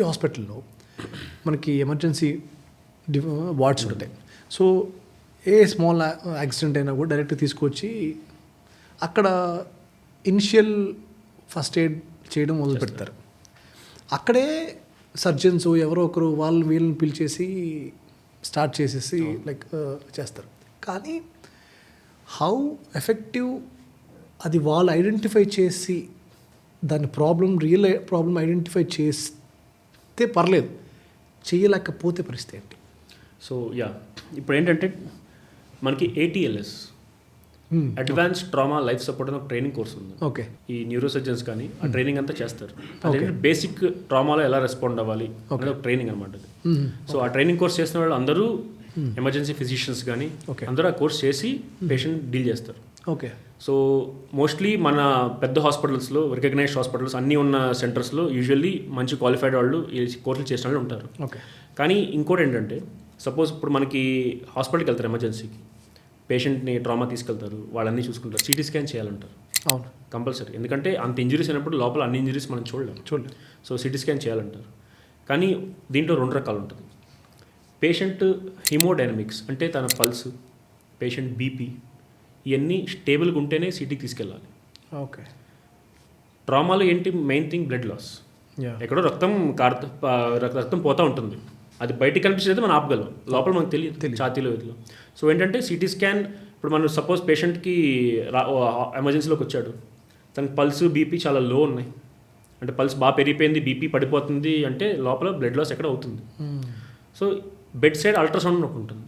హాస్పిటల్లో మనకి emergency wards ఉంటాయి. సో ఏ స్మాల్ యాక్సిడెంట్ అయినా కూడా డైరెక్ట్ తీసుకొచ్చి అక్కడ ఇనిషియల్ ఫస్ట్ ఎయిడ్ చేయడం మొదలు పెడతారు. అక్కడే సర్జన్స్ ఎవరో ఒకరు వీళ్ళని పిలిచేసి స్టార్ట్ చేసేసి లైక్ చేస్తారు. కానీ హౌ ఎఫెక్టివ్ అది వాళ్ళు ఐడెంటిఫై చేసి దాని రియల్ ప్రాబ్లం ఐడెంటిఫై చేస్తే పర్లేదు, చేయలేకపోతే పరిస్థితి ఏంటి? సో ఇప్పుడు ఏంటంటే మనకి ATLS advance trauma life support అని ఒక ట్రైనింగ్ కోర్స్ ఉంది. ఓకే. ఈ న్యూరో సర్జన్స్ కానీ ఆ ట్రైనింగ్ అంతా చేస్తారు. అదే బేసిక్ ట్రామాలో ఎలా రెస్పాండ్ అవ్వాలి అనేది ఒక ట్రైనింగ్ అనమాట. సో ఆ ట్రైనింగ్ కోర్స్ చేసిన వాళ్ళు అందరూ ఎమర్జెన్సీ ఫిజిషియన్స్ కానీ అందరూ ఆ కోర్స్ చేసి పేషెంట్ డీల్ చేస్తారు. ఓకే. సో మోస్ట్లీ మన పెద్ద హాస్పిటల్స్లో రికగ్నైజ్డ్ హాస్పిటల్స్ అన్నీ ఉన్న సెంటర్స్లో యూజువల్లీ మంచి క్వాలిఫైడ్ వాళ్ళు ఈ కోర్సులు చేసిన వాళ్ళు ఉంటారు. ఓకే. కానీ ఇంకోటి ఏంటంటే సపోజ్ ఇప్పుడు మనకి హాస్పిటల్కి వెళ్తారు, ఎమర్జెన్సీకి పేషెంట్ని ట్రామా తీసుకెళ్తారు, వాళ్ళన్నీ చూసుకుంటారు, CT స్కాన్ చేయాలంటారు. అవును, కంపల్సరీ. ఎందుకంటే అంత ఇంజరీస్ అయినప్పుడు లోపల అన్ని ఇంజరీస్ మనం చూడలేము. సో CT స్కాన్ చేయాలంటారు. కానీ దీంట్లో 2 రకాలు ఉంటుంది. పేషెంట్ హిమోడైనమిక్స్ అంటే తన పల్స్, పేషెంట్ BP ఇవన్నీ స్టేబుల్గా ఉంటేనే CTకి తీసుకెళ్ళాలి. ఓకే. ట్రామాలో ఏంటి మెయిన్ థింగ్ బ్లడ్ లాస్. ఎక్కడో రక్తం పోతూ ఉంటుంది, అది బయటికి కనిపించేది మనం ఆపగలం, లోపల మనకు తెలియదు ఛాతీలో ఇదిలో. సో ఏంటంటే CT స్కాన్ ఇప్పుడు మనం సపోజ్ పేషెంట్కి ఎమర్జెన్సీలోకి వచ్చాడు, తనకి పల్స్ BP చాలా లో ఉన్నాయి, అంటే పల్స్ బాగా పెరిగిపోయింది, BP పడిపోతుంది అంటే లోపల బ్లడ్ లాస్ ఎక్కడ అవుతుంది. సో బెడ్ సైడ్ అల్ట్రాసౌండ్ ఒకటి ఉంటుంది.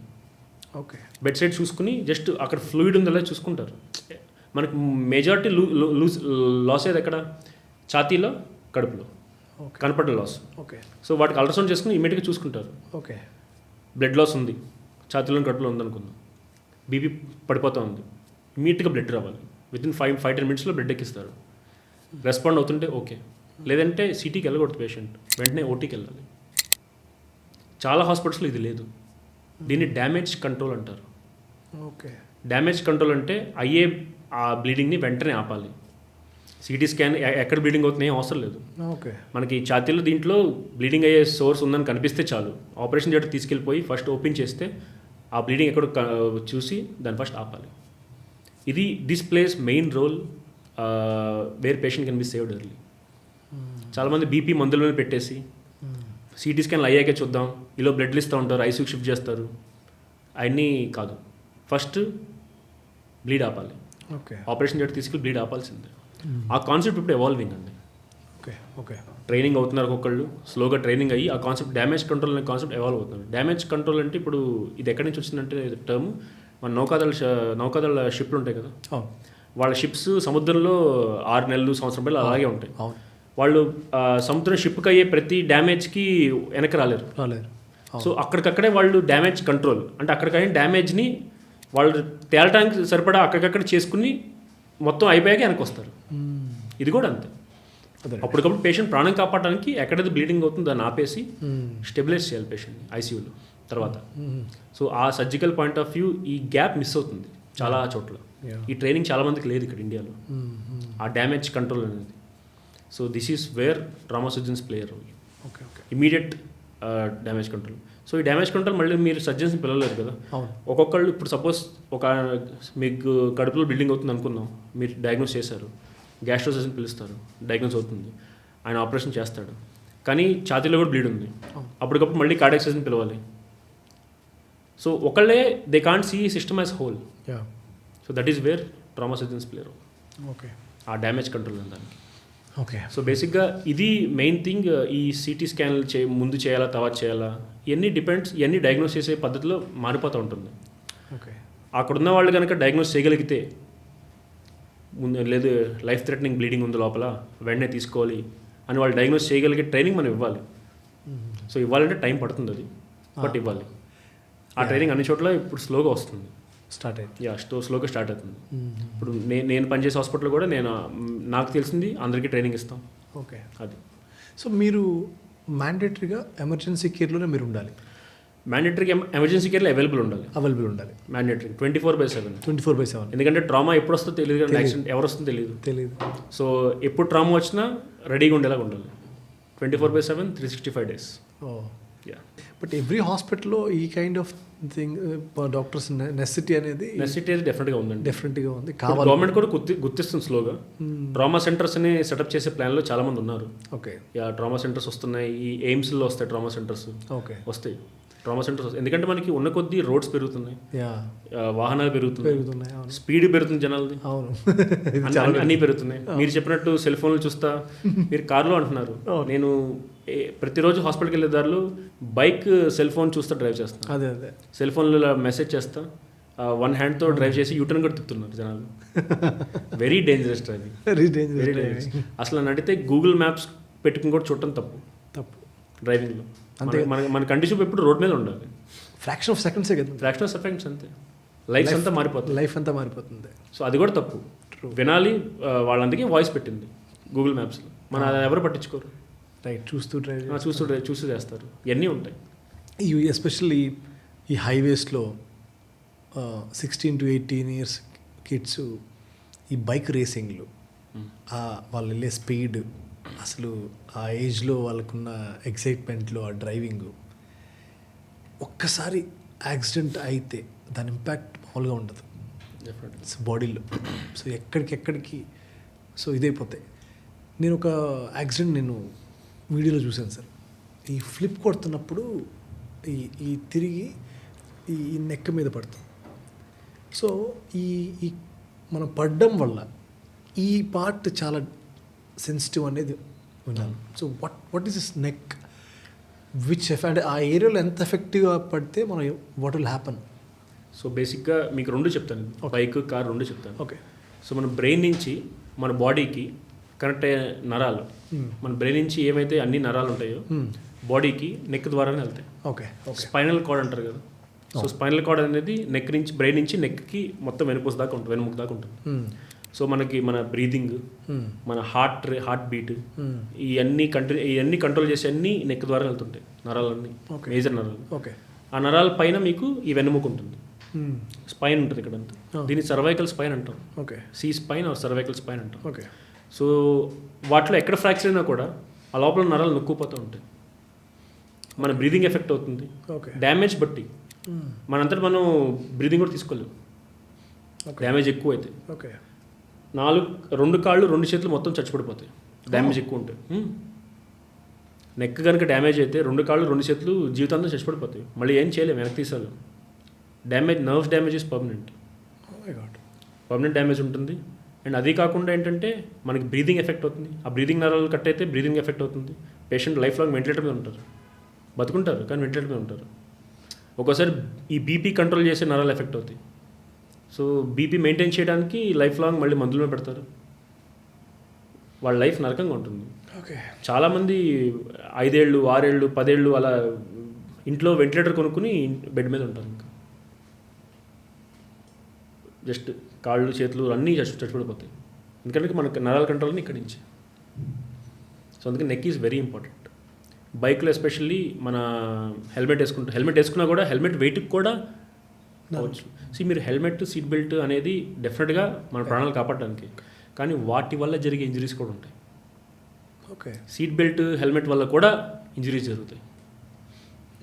ఓకే. బెడ్ సైడ్ చూసుకుని జస్ట్ అక్కడ ఫ్లూయిడ్ ఉందో చూసుకుంటారు. మనకి మెజారిటీ లాస్ ఏది ఎక్కడ? ఛాతీలో, కడుపులో కనపడే లాస్. ఓకే. సో వాటికి అల్ట్రాసౌండ్ చేసుకుని ఇమీడియట్గా చూసుకుంటారు. ఓకే. బ్లడ్ లాస్ ఉంది, ఛాతీలో కడుపులో ఉందనుకుందాం, BP పడిపోతూ ఉంది, ఇమీడియట్గా బ్లడ్ రావాలి. వితిన్ 5-10 మినిట్స్లో బ్లడ్ ఎక్కిస్తారు. రెస్పాండ్ అవుతుంటే ఓకే, లేదంటే CTకి వెళ్ళకూడదు పేషెంట్, వెంటనే OTకి వెళ్ళాలి. చాలా హాస్పిటల్స్లో ఇది లేదు. దీన్ని డ్యామేజ్ కంట్రోల్ అంటారు. ఓకే. డ్యామేజ్ కంట్రోల్ అంటే అయ్యే ఆ బ్లీడింగ్ని వెంటనే ఆపాలి. CT స్కాన్ ఎక్కడ బ్లీడింగ్ అవుతుంది ఏం అవసరం లేదు. ఓకే. మనకి ఛాతీలో దీంట్లో బ్లీడింగ్ అయ్యే సోర్స్ ఉందని కనిపిస్తే చాలు, ఆపరేషన్ థియేటర్ తీసుకెళ్ళిపోయి ఫస్ట్ ఓపెన్ చేస్తే ఆ బ్లీడింగ్ ఎక్కడ చూసి దాన్ని ఫస్ట్ ఆపాలి. ఇది this place main role where patient can be saved early. చాలామంది BP మందుల మీద పెట్టేసి CT స్కాన్లు అయ్యాకే చూద్దాం, ఇలా బ్లడ్లు ఇస్తూ ఉంటారు, ICUకి షిఫ్ట్ చేస్తారు. అవన్నీ కాదు, ఫస్ట్ బ్లీడ్ ఆపాలి. ఓకే. ఆపరేషన్ థియేటర్ తీసుకెళ్ళి బ్లీడ్ ఆపాల్సిందే. ఆ కాన్సెప్ట్ ఇప్పుడు ఎవాల్వింగ్ అండి. ఓకే. ఓకే. ట్రైనింగ్ అవుతున్నారు ఒక్కొక్కళ్ళు, స్లోగా ట్రైనింగ్ అయ్యి ఆ కాన్సెప్ట్ డ్యామేజ్ కంట్రోల్ అనే కాన్సెప్ట్ ఎవాల్వ్ అవుతున్నారు. డ్యామేజ్ కంట్రోల్ అంటే ఇప్పుడు ఇది ఎక్కడి నుంచి వచ్చిందంటే టర్మ్ మన నౌకాదళ షిప్లు ఉంటాయి కదా, వాళ్ళ షిప్స్ సముద్రంలో 6 నెలలు సంవత్సరం పైలు అలాగే ఉంటాయి. వాళ్ళు సముద్రం షిప్కి అయ్యే ప్రతి డ్యామేజ్కి వెనక్కి రాలేరు. సో అక్కడికక్కడే వాళ్ళు డ్యామేజ్ కంట్రోల్ అంటే అక్కడికైనా డ్యామేజ్ని వాళ్ళు తేలటానికి సరిపడా అక్కడికక్కడ చేసుకుని మొత్తం అయిపోయాక వెనక్కి వస్తారు. ఇది కూడా అంతే. అప్పటికప్పుడు పేషెంట్ ప్రాణం కాపాడడానికి ఎక్కడైతే బ్లీడింగ్ అవుతుందో దాన్ని ఆపేసి స్టెబిలైజ్ చేయాలి పేషెంట్ని ICUలో తర్వాత. సో ఆ సర్జికల్ పాయింట్ ఆఫ్ వ్యూ ఈ గ్యాప్ మిస్ అవుతుంది చాలా చోట్ల. ఈ ట్రైనింగ్ చాలామందికి లేదు ఇక్కడ ఇండియాలో, ఆ డ్యామేజ్ కంట్రోల్ అనేది. So this is where trauma surgeons play role. Okay. Okay. Immediate damage control. So ఈ డ్యామేజ్ కంట్రోల్ మళ్ళీ మీరు సర్జన్స్ని పిలవలేరు కదా. ఒక్కొక్కళ్ళు ఇప్పుడు సపోజ్ మీకు కడుపులో బ్లీడింగ్ అవుతుంది అనుకుందాం, మీరు డయాగ్నోస్ చేశారు, గ్యాస్ట్రో సర్జన్ పిలుస్తారు, డయాగ్నోస్ అవుతుంది, ఆయన ఆపరేషన్ చేస్తాడు, కానీ ఛాతీలో కూడా బ్లీడ్ ఉంది, అప్పటికప్పుడు మళ్ళీ కార్డియాక్ సర్జన్ పిలవాలి. సో ఒకళ్ళే they can't see system as whole. So that is where trauma surgeons play role. Okay. ఆ డ్యామేజ్ కంట్రోల్ దానికి. ఓకే. సో బేసిక్గా ఇది మెయిన్ థింగ్. ఈ CT స్కాన్లు ముందు చేయాలా తర్వాత చేయాలా ఇవన్నీ డయాగ్నోస్ చేసే పద్ధతిలో మారిపోతూ ఉంటుంది. ఓకే. అక్కడున్న వాళ్ళు కనుక డయాగ్నోస్ చేయగలిగితే లేదు లైఫ్ థ్రెటనింగ్ బ్లీడింగ్ ఉంది లోపల వెంటనే తీసుకోవాలి అని వాళ్ళు డయాగ్నోస్ చేయగలిగే ట్రైనింగ్ మనం ఇవ్వాలి. సో ఇవ్వాలంటే టైం పడుతుంది అది, బట్ ఇవ్వాలి. ఆ ట్రైనింగ్ అన్ని చోట్ల ఇప్పుడు స్లోగా వస్తుంది, స్టార్ట్ అయింది. స్లోగా స్టార్ట్ అవుతుంది. ఇప్పుడు నేను పనిచేసే హాస్పిటల్ కూడా నాకు తెలిసింది అందరికీ ట్రైనింగ్ ఇస్తాం. ఓకే. అది. సో మీరు మ్యాండేటరీగా ఎమర్జెన్సీ కేర్లోనే మీరు ఉండాలి. మ్యాండేటరీగా ఎమర్జెన్సీ కేర్లో అవైలబుల్ ఉండాలి. మ్యాండేటరీ 24/7. ఎందుకంటే ట్రామా ఎప్పుడు వస్తుందో తెలియదు, యాక్సిడెంట్ ఎవరు వస్తుందో తెలియదు. సో ఎప్పుడు ట్రామా వచ్చినా రెడీగా ఉండేలాగా ఉండాలి. 24/7 365 days. Oh Yeah. But every హాస్పిటల్లో ఈ kind of thing doctors necessity అనేది నెసిటీ డెఫినెట్గా ఉందండి. డెఫినెట్గా ఉంది గవర్నమెంట్ కూడా గుర్తిస్తుంది స్లోగా. ట్రామా సెంటర్స్ని సెటప్ చేసే ప్లాన్లో చాలా మంది ఉన్నారు. ఓకే యా, ట్రామా సెంటర్స్ వస్తున్నాయి. ఈ ఎయిమ్స్లో వస్తాయి ట్రామా సెంటర్స్, ఓకే వస్తాయి ట్రామా సెంటర్స్. ఎందుకంటే మనకి ఉన్న కొద్దీ రోడ్స్ పెరుగుతున్నాయి, యా వాహనాలు పెరుగుతున్నాయి, పెరుగుతున్నాయి. అవును స్పీడ్ పెరుగుతుంది జనాలది, అవును అన్నీ పెరుగుతున్నాయి. మీరు చెప్పినట్టు సెల్ ఫోన్లు చూస్తా, మీరు కార్లో అంటున్నారు. నేను ప్రతిరోజు హాస్పిటల్కి వెళ్ళే దారిలో బైక్ సెల్ ఫోన్ చూస్తా డ్రైవ్ చేస్తాను. అదే అదే సెల్ ఫోన్లో మెసేజ్ చేస్తా, వన్ హ్యాండ్తో డ్రైవ్ చేసి యూటర్న్ కూడా తిప్పుతున్నారు జనాలు. Very dangerous driving, very very dangerous. Dangerous. అసలు నడితే గూగుల్ మ్యాప్స్ పెట్టుకుని కూడా చూడటం తప్పు తప్పు. డ్రైవింగ్లో. అంతే. మన కండిషన్ ఎప్పుడు రోడ్ మీద ఉండాలి. ఫ్రాక్షన్ ఆఫ్ సెకండ్సే కదా, ఫ్రాక్షన్ ఆఫ్ సెకండ్స్ అంతే, లైఫ్ అంతా మారిపోతుంది. లైఫ్ అంతా మారిపోతుంది. సో అది కూడా తప్పు. వినాలి, వాళ్ళందుకే వాయిస్ పెట్టింది గూగుల్ మ్యాప్స్లో. మన అది ఎవరు పట్టించుకోరు. రైట్, చూస్తూ డ్రైవ్ చూస్తూ చేస్తారు. ఇవన్నీ ఉంటాయి. ఎస్పెషల్లీ ఈ హైవేస్లో 16 to 18 years కిడ్స్ ఈ బైక్ రేసింగ్లు, వాళ్ళు వెళ్ళే స్పీడ్, అసలు ఆ ఏజ్లో వాళ్ళకున్న ఎక్సైట్మెంట్లో ఆ డ్రైవింగ్, ఒక్కసారి యాక్సిడెంట్ అయితే దాని ఇంపాక్ట్ మామూలుగా ఉండదు బాడీలో. సో ఎక్కడికి సో ఇదైపోతాయి. నేను ఒక యాక్సిడెంట్ నేను వీడియోలో చూశాను సార్. ఈ ఫ్లిప్ కొడుతున్నప్పుడు ఈ తిరిగి ఈ నెక్ మీద పడుతుంది. సో ఈ ఈ మనం పడ్డం వల్ల ఈ పార్ట్ చాలా సెన్సిటివ్ అనేది విన్నాను. So what is this neck which అంటే ఆ ఏరియాలో ఎంత ఎఫెక్టివ్గా పడితే మనం వాట్ విల్ హ్యాపన్? సో బేసిక్గా మీకు రెండు చెప్తాను, బైక్ కార్ రెండు చెప్తాను. ఓకే. సో మన బ్రెయిన్ నుంచి మన బాడీకి కనెక్ట్ అయ్యే నరాలు, మన బ్రెయిన్ నుంచి ఏమైతే అన్ని నరాలు ఉంటాయో బాడీకి నెక్ ద్వారానే వెళ్తాయి. Okay okay. స్పైనల్ కార్డ్ అంటారు కదా. సో స్పైనల్ కార్డ్ అనేది నెక్ నుంచి, బ్రెయిన్ నుంచి నెక్కి మొత్తం వెనుపూస దాకా ఉంటుంది, వెనుముక దాకా ఉంటుంది. సో మనకి మన బ్రీదింగ్, మన హార్ట్ బీట్, ఇవన్నీ కంట్రోల్ చేసే అన్నీ నెక్ ద్వారా వెళ్తుంటాయి నరాలన్నీ, మేజర్ నరాలు. ఓకే. ఆ నరాల పైన మీకు ఈ వెన్నుముక ఉంటుంది, స్పైన్ ఉంటుంది ఇక్కడ అంతా. దీన్ని సర్వైకల్ స్పైన్ అంటాం. Okay. C spine or cervical spine అంటాం. ఓకే. సో వాటిలో ఎక్కడ ఫ్రాక్చర్ అయినా కూడా ఆ లోపల నరాలు నొక్కుపోతూ ఉంటాయి. మన బ్రీదింగ్ ఎఫెక్ట్ అవుతుంది. ఓకే. డ్యామేజ్ బట్టి మనంతటా మనం బ్రీదింగ్ కూడా తీసుకోలేము, డ్యామేజ్ ఎక్కువ అయితే. ఓకే. 2 కాళ్ళు 2 చేతులు మొత్తం చచ్చిపడిపోతాయి డ్యామేజ్ ఎక్కువ ఉంటే. నెక్ కనుక డ్యామేజ్ అయితే 2 కాళ్ళు 2 చేతులు జీవితాంతం చచ్చిపడిపోతాయి. మళ్ళీ ఏం చేయలేము, వెనక్కి తీసాలి. Nerves damage is permanent damage ఉంటుంది. అండ్ అది కాకుండా ఏంటంటే మనకి బ్రీదింగ్ ఎఫెక్ట్ అవుతుంది. ఆ బ్రీదింగ్ నరాలు కట్ అయితే బ్రీదింగ్ ఎఫెక్ట్ అవుతుంది. పేషెంట్ లైఫ్ లాంగ్ వెంటిలేటర్ మీద ఉంటారు, బతుకుంటారు కానీ వెంటిలేటర్ మీద ఉంటారు. ఒక్కోసారి ఈ బీపీ కంట్రోల్ చేసే నరాలు ఎఫెక్ట్ అవుతాయి. సో బీపీ మెయింటైన్ చేయడానికి లైఫ్ లాంగ్ మళ్ళీ మందుల మీద పెడతారు. వాళ్ళ లైఫ్ నరకంగా ఉంటుంది. ఓకే. చాలామంది 5 ఏళ్ళు 6 ఏళ్ళు 10 ఏళ్ళు అలా ఇంట్లో వెంటిలేటర్ కొనుక్కుని బెడ్ మీద ఉంటారు. ఇంకా జస్ట్ కాళ్ళు చేతులు అన్నీ చచ్చిపడిపోతాయి. ఎందుకంటే మనకు నరాల కంట్రోల్ని ఇక్కడి నుంచి. సో అందుకే నెక్ ఈజ్ వెరీ ఇంపార్టెంట్. బైక్లో ఎస్పెషల్లీ మన హెల్మెట్ వేసుకున్నా కూడా హెల్మెట్ వెయిట్కి కూడా అవ్వచ్చు. మీరు హెల్మెట్, సీట్ బెల్ట్ అనేది డెఫినెట్గా మన ప్రాణాలు కాపాడడానికి, కానీ వాటి వల్ల జరిగే ఇంజరీస్ కూడా ఉంటాయి. ఓకే. సీట్ బెల్ట్, హెల్మెట్ వల్ల కూడా ఇంజరీస్ జరుగుతాయి.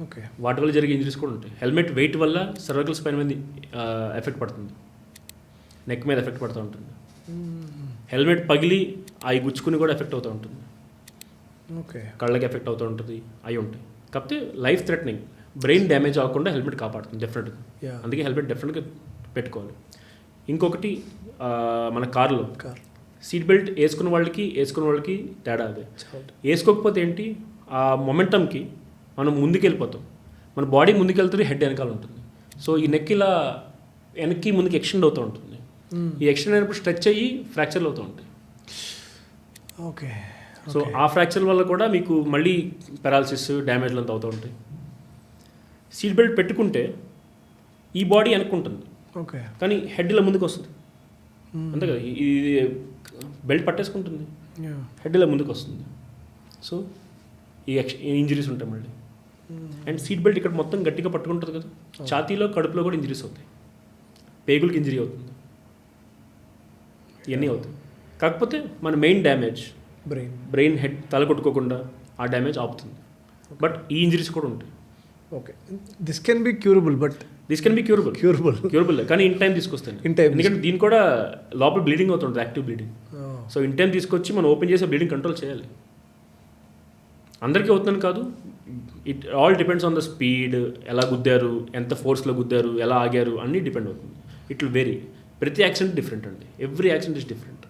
ఓకే. వాటి వల్ల జరిగే ఇంజరీస్ కూడా ఉంటాయి. హెల్మెట్ వెయిట్ వల్ల సర్వైకల్ స్పైన్ మీద ఎఫెక్ట్ పడుతుంది, నెక్ మీద ఎఫెక్ట్ పడుతూ ఉంటుంది. హెల్మెట్ పగిలి అవి గుచ్చుకుని కూడా ఎఫెక్ట్ అవుతూ ఉంటుంది. ఓకే. కళ్ళకి ఎఫెక్ట్ అవుతూ ఉంటుంది, అవి ఉంటాయి. కాకపోతే లైఫ్ థ్రెటనింగ్, బ్రెయిన్ డ్యామేజ్ అవ్వకుండా హెల్మెట్ కాపాడుతుంది డెఫినెట్గా. అందుకే హెల్మెట్ డెఫినెట్గా పెట్టుకోవాలి. ఇంకొకటి మన కార్లో సీట్ బెల్ట్ వేసుకున్న వాళ్ళకి తేడా అదే. వేసుకోకపోతే ఏంటి, ఆ మొమెంటంకి మనం ముందుకెళ్ళిపోతాం, మన బాడీ ముందుకెళ్తుంది, హెడ్ వెనకాల ఉంటుంది. సో ఈ నెక్ ఇలా వెనక్కి ముందుకు ఎక్స్టెండ్ అవుతూ ఉంటుంది. ఈ ఎక్స్టెండ్ అయినప్పుడు స్ట్రెచ్ అయ్యి ఫ్రాక్చర్లు అవుతూ ఉంటాయి. ఓకే. సో ఆ ఫ్రాక్చర్ వల్ల కూడా మీకు మళ్ళీ పెరాలసిస్, డ్యామేజ్లు అంతా అవుతూ ఉంటాయి. సీట్ బెల్ట్ పెట్టుకుంటే ఈ బాడీ వెనక్కుంటుంది, ఓకే, కానీ హెడ్ ఇలా ముందుకు వస్తుంది. అంతే కదా, ఇది బెల్ట్ పట్టేసుకుంటుంది, హెడ్ ఇలా ముందుకు వస్తుంది. సో ఈ ఇంజరీస్ ఉంటాయి మళ్ళీ. అండ్ సీట్ బెల్ట్ ఇక్కడ మొత్తం గట్టిగా పట్టుకుంటుంది కదా, ఛాతీలో, కడుపులో కూడా ఇంజరీస్ అవుతాయి, పేగులకి ఇంజరీ అవుతుంది, ఇవన్నీ అవుతాయి. కాకపోతే మన మెయిన్ డ్యామేజ్ బ్రెయిన్, హెడ్ తల కొట్టుకోకుండా ఆ డ్యామేజ్ ఆపుతుంది. బట్ ఈ ఇంజరీస్ కూడా ఉంటాయి. Okay, this can be curable, but this can be curable కానీ ఇన్ టైం తీసుకొస్తాను. ఎందుకంటే దీని కూడా లోపల బ్లీడింగ్ అవుతుంది, active bleeding. So in time తీసుకొచ్చి మనం ఓపెన్ చేసే బ్లీడింగ్ కంట్రోల్ చేయాలి. అందరికీ అవుతుందని కాదు, it all depends on the speed, ఎలా గుద్దారు, ఎంత ఫోర్స్లో గుద్దారు, ఎలా ఆగారు, అన్నీ డిపెండ్ అవుతుంది. It will vary. ప్రతి యాక్సిడెంట్ డిఫరెంట్ అండి, ఎవ్రీ యాక్సిడెంట్ ఇస్ డిఫరెంట్.